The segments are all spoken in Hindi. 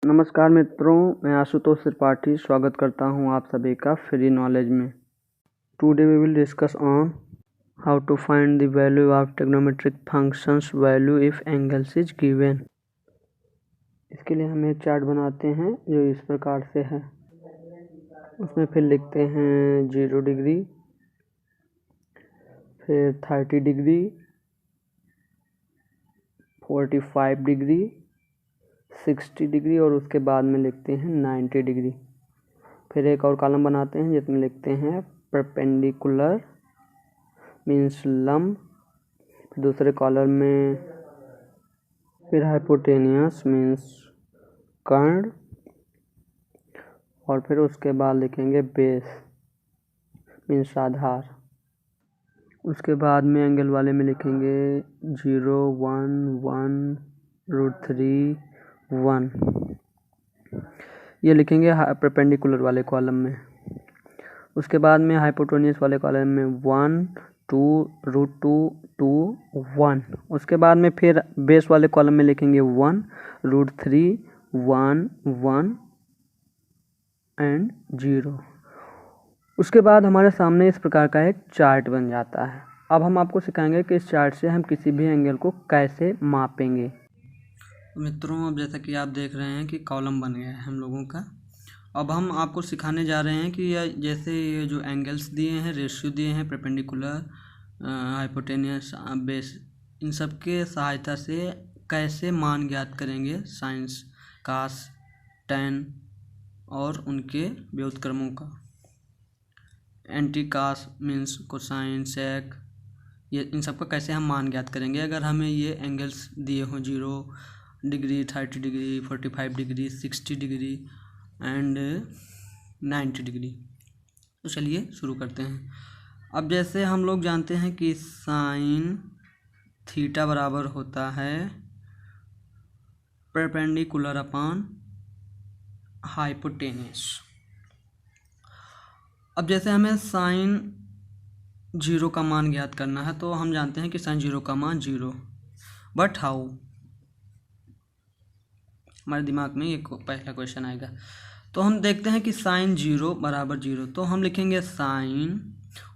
नमस्कार मित्रों, मैं आशुतोष त्रिपाठी स्वागत करता हूं आप सभी का फ्री नॉलेज में। Today we will discuss on how to find the value of trigonometric functions value if angles is given. इसके लिए हम एक चार्ट बनाते हैं जो इस प्रकार से है। उसमें फिर लिखते हैं 0 डिग्री, फिर 30 डिग्री, 45 डिग्री, 60 डिग्री और उसके बाद में लिखते हैं 90 डिग्री। फिर एक और कॉलम बनाते हैं जिसमें लिखते हैं परपेंडिकुलर मीन्स लंब, फिर दूसरे कॉलम में फिर हाइपोटेनियस मीन्स कर्ण और फिर उसके बाद लिखेंगे बेस मीन्स आधार। उसके बाद में एंगल वाले में लिखेंगे 0, 1, 1, √3, 1। ये लिखेंगे परपेंडिकुलर वाले कॉलम में। उसके बाद में हाइपोटेनियस वाले कॉलम में 1, 2, √2, 2, 1। उसके बाद में फिर बेस वाले कॉलम में लिखेंगे 1, √3, 1, 1 एंड 0। उसके बाद हमारे सामने इस प्रकार का एक चार्ट बन जाता है। अब हम आपको सिखाएंगे कि इस चार्ट से हम किसी भी एंगल को कैसे मापेंगे। मित्रों, अब जैसा कि आप देख रहे हैं कि कॉलम बन गया है हम लोगों का। अब हम आपको सिखाने जा रहे हैं कि जैसे ये जो एंगल्स दिए हैं, रेशियो दिए हैं, परपेंडिकुलर, हाइपोटेनियस, बेस, इन सब के सहायता से कैसे मान ज्ञात करेंगे साइंस, कास, टैन और उनके व्युत्क्रमों का। एंटी कास मीन्स कोसाइन, सेक, ये इन सब का कैसे हम मान ज्ञात करेंगे अगर हमें ये एंगल्स दिए हों 0 degree, 30 degree, 45 degree, 60 degree and 90 degree. तो चलिए शुरू करते हैं। अब जैसे हम लोग जानते हैं कि साइन थीटा बराबर होता है परपेंडिकुलर अपॉन हाइपोटेनियस। अब जैसे हमें साइन 0 का मान ज्ञात करना है तो हम जानते हैं कि साइन 0 का मान 0, बट हाउ। हमारे दिमाग में ये पहला क्वेश्चन आएगा। तो हम देखते हैं कि साइन 0 बराबर 0, तो हम लिखेंगे साइन।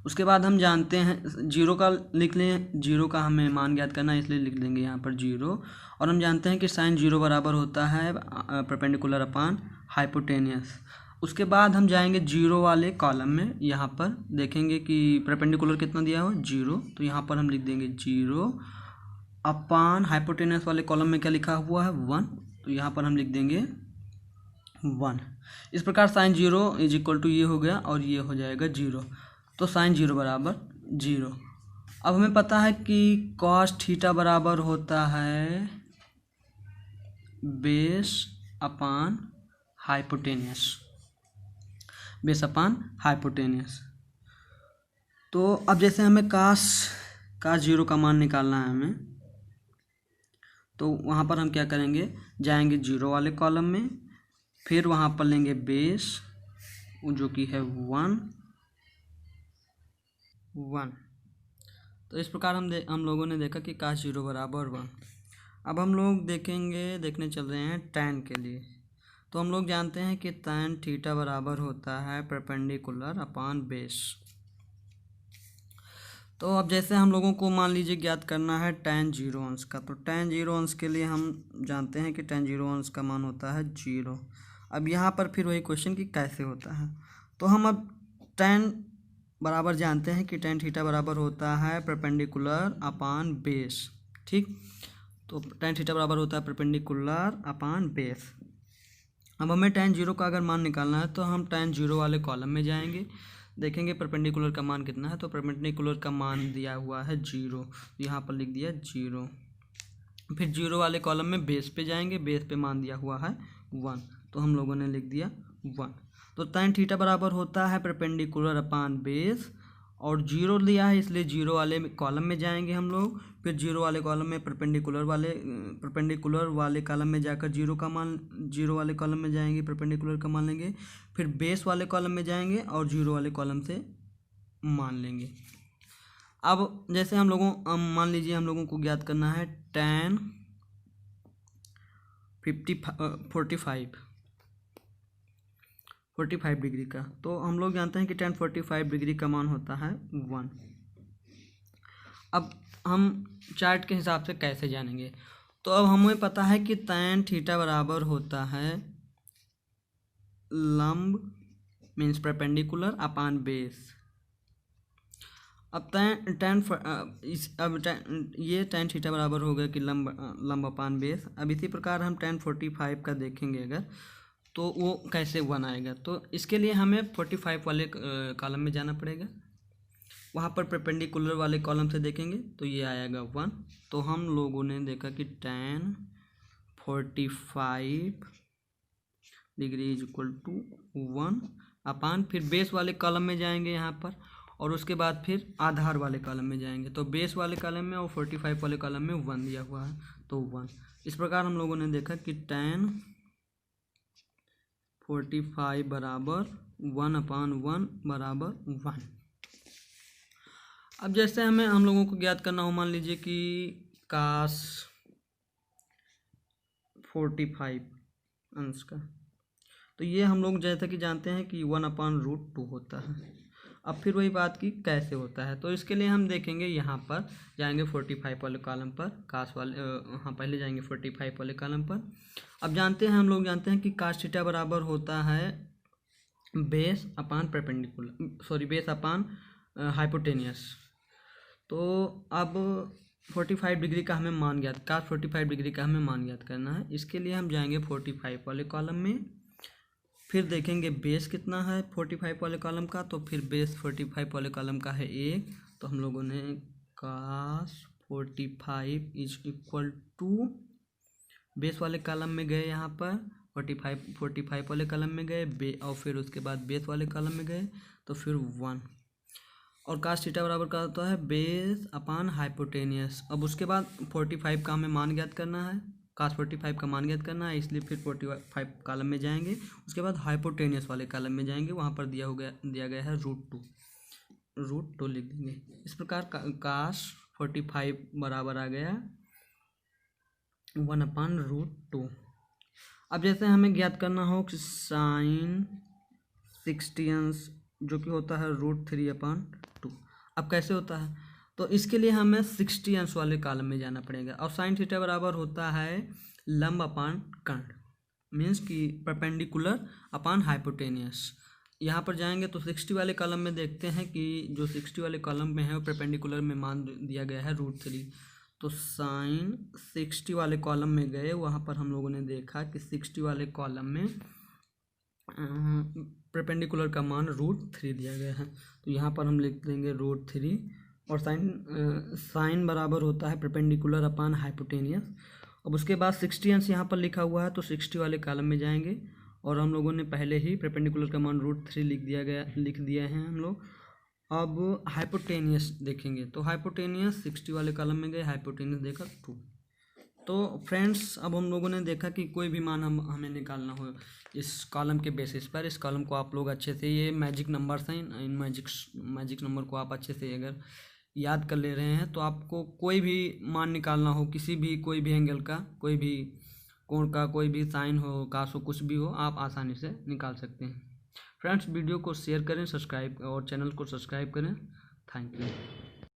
उसके बाद हम जानते हैं 0 का लिख लें, 0 का हमें मान ज्ञात करना है इसलिए लिख देंगे यहाँ पर 0। और हम जानते हैं कि साइन 0 बराबर होता है परपेंडिकुलर अपॉन हाइपोटेनियस। उसके बाद हम जाएंगे 0 वाले कॉलम में। यहाँ पर देखेंगे कि परपेंडिकुलर कितना दिया हो 0, तो यहाँ पर हम लिख देंगे 0 अपॉन हाइपोटेनियस वाले कॉलम में क्या लिखा हुआ है 1, तो यहाँ पर हम लिख देंगे 1। इस प्रकार साइन 0 इज इक्वल टू ये हो गया और ये हो जाएगा 0, तो साइन 0 बराबर 0। अब हमें पता है कि कॉस थीटा बराबर होता है base upon hypotenuse, base upon hypotenuse. तो अब जैसे हमें कास 0 का मान निकालना है हमें, तो वहाँ पर हम क्या करेंगे, जाएंगे 0 वाले कॉलम में, फिर वहाँ पर लेंगे बेस जो कि है 1। तो इस प्रकार हम लोगों ने देखा कि कास 0 बराबर 1। अब हम लोग देखने चल रहे हैं टैन के लिए। तो हम लोग जानते हैं कि टैन थीटा बराबर होता है परपेंडिकुलर अपॉन बेस। तो अब जैसे हम लोगों को मान लीजिए ज्ञात करना है tan 0 अंश का, तो tan 0 अंश के लिए हम जानते हैं कि tan 0 अंश का मान होता है 0। अब यहाँ पर फिर वही क्वेश्चन कि कैसे होता है, तो हम अब tan बराबर जानते हैं कि tan थीटा बराबर होता है परपेंडिकुलर अपॉन बेस। ठीक, तो tan थीटा बराबर होता है परपेंडिकुलर अपॉन बेस। अब हमें tan 0 का अगर मान निकालना है तो हम tan 0 वाले कॉलम में जाएंगे, देखेंगे परपेंडिकुलर का मान कितना है, तो परपेंडिकुलर का मान दिया हुआ है 0, यहाँ पर लिख दिया 0। फिर 0 वाले कॉलम में बेस पे जाएंगे, बेस पे मान दिया हुआ है 1, तो हम लोगों ने लिख दिया 1। तो tan थीटा बराबर होता है परपेंडिकुलर अपॉन बेस, और 0 लिया है इसलिए 0 वाले कॉलम में जाएंगे हम लोग। फिर 0 वाले कॉलम में परपेंडिकुलर वाले कॉलम में जाकर 0 वाले कॉलम में जाएंगे, परपेंडिकुलर का मान लेंगे। फिर बेस वाले कॉलम में जाएंगे और 0 वाले कॉलम से मान लेंगे। अब जैसे मान लीजिए हम लोगों को ज्ञात करना है tan 45 डिग्री का। तो हम लोग जानते हैं कि tan 45 डिग्री का मान होता है 1। अब हम चार्ट के हिसाब से कैसे जानेंगे, तो अब हमें पता है कि tan थीटा बराबर होता है लंब मीन्स परपेंडिकुलर अपान बेस। अब ये tan थीटा बराबर हो गया कि लंब अपान बेस। अब इसी प्रकार हम tan 45 का देखेंगे अगर, तो वो कैसे 1 आएगा। तो इसके लिए हमें 45 वाले कॉलम में जाना पड़ेगा, वहाँ पर परपेंडिकुलर वाले कॉलम से देखेंगे तो ये आएगा 1। तो हम लोगों ने देखा कि tan 45 degree is equal to 1 अपान, फिर बेस वाले कॉलम में जाएंगे यहाँ पर, और उसके बाद फिर आधार वाले कॉलम में जाएंगे। तो बेस वाले कॉलम में और 45 वाले कॉलम में 1 दिया हुआ है, तो 1। इस प्रकार हम लोगों ने देखा कि tan 45 बराबर 1/1 बराबर 1। अब जैसे हम लोगों को ज्ञात करना हो, मान लीजिए कि cos 45 अंश का, तो ये हम लोग जैसा कि जानते हैं कि 1/√2 होता है। अब फिर वही बात की कैसे होता है, तो इसके लिए हम देखेंगे, यहाँ पर जाएंगे 45 वाले कॉलम पर, कास वाले हाँ पहले जाएंगे 45 वाले कॉलम पर। अब हम लोग जानते हैं कि cos थीटा बराबर होता है base upon perpendicular, base upon hypotenuse. तो अब 45 डिग्री का हमें मान ज्ञात, cos 45 डिग्री का हमें मान ज्ञात करना है। इसके लिए हम जाएंगे 45 वाले कॉलम में, फिर देखेंगे बेस कितना है 45 वाले कॉलम का, तो फिर बेस 45 वाले कॉलम का है 1। तो हम लोगों ने cos 45 is equal to, base वाले कॉलम में गए, यहाँ पर 45 वाले कॉलम में गए और फिर उसके बाद बेस वाले कॉलम में गए, तो फिर 1। और cos थीटा बराबर का होता है बेस अपान हाइपोटेनियस। अब उसके बाद 45 का हमें मान ज्ञात करना है, cos 45 का मान ज्ञात करना है, इसलिए फिर 45 कॉलम में जाएंगे। उसके बाद हाइपोटेनियस वाले कॉलम में जाएंगे, वहाँ पर दिया गया है √2 लिख देंगे। इस प्रकार cos 45 बराबर आ गया 1/√2। अब जैसे हमें ज्ञात करना हो कि sin 60 अंश जो कि होता है √3/2। अब कैसे होता है, तो इसके लिए हमें 60 अंश वाले कॉलम में जाना पड़ेगा। और sin थीटा बराबर होता है लंब अपान कर्ण, मीन्स कि परपेंडिकुलर अपान हाइपोटेनियस। यहाँ पर जाएंगे तो 60 वाले कॉलम में देखते हैं कि जो 60 वाले कॉलम में है वो परपेंडिकुलर में मान दिया गया है √3। तो sin 60 वाले कॉलम में गए, वहाँ पर हम लोगों ने देखा कि 60 वाले कॉलम में परपेंडिकुलर का मान √3 दिया गया है। तो यहाँ पर हम लिख देंगे √3, और साइन बराबर होता है परपेंडिकुलर अपान हाइपोटेनियस। अब उसके बाद 60 अंश यहाँ पर लिखा हुआ है, तो 60 वाले कॉलम में जाएंगे, और हम लोगों ने पहले ही परपेंडिकुलर का मान √3 लिख दिया है हम लोग। अब हाइपोटेनियस देखेंगे, तो हाइपोटेनियस 60 वाले कॉलम में गए, हाइपोटेनियस देखा 2। तो फ्रेंड्स, अब हम लोगों ने देखा कि कोई भी मान हमें निकालना हो इस कॉलम के बेसिस पर, इस कॉलम को आप लोग अच्छे से, ये मैजिक नंबर्स हैं, इन मैजिक नंबर को आप अच्छे से अगर याद कर ले रहे हैं, तो आपको कोई भी मान निकालना हो, कोई भी एंगल का, कोई भी कोण का, कोई भी साइन हो, कास हो, कुछ भी हो, आप आसानी से निकाल सकते हैं। फ्रेंड्स, वीडियो को शेयर करें, सब्सक्राइब और चैनल को सब्सक्राइब करें। Thank you.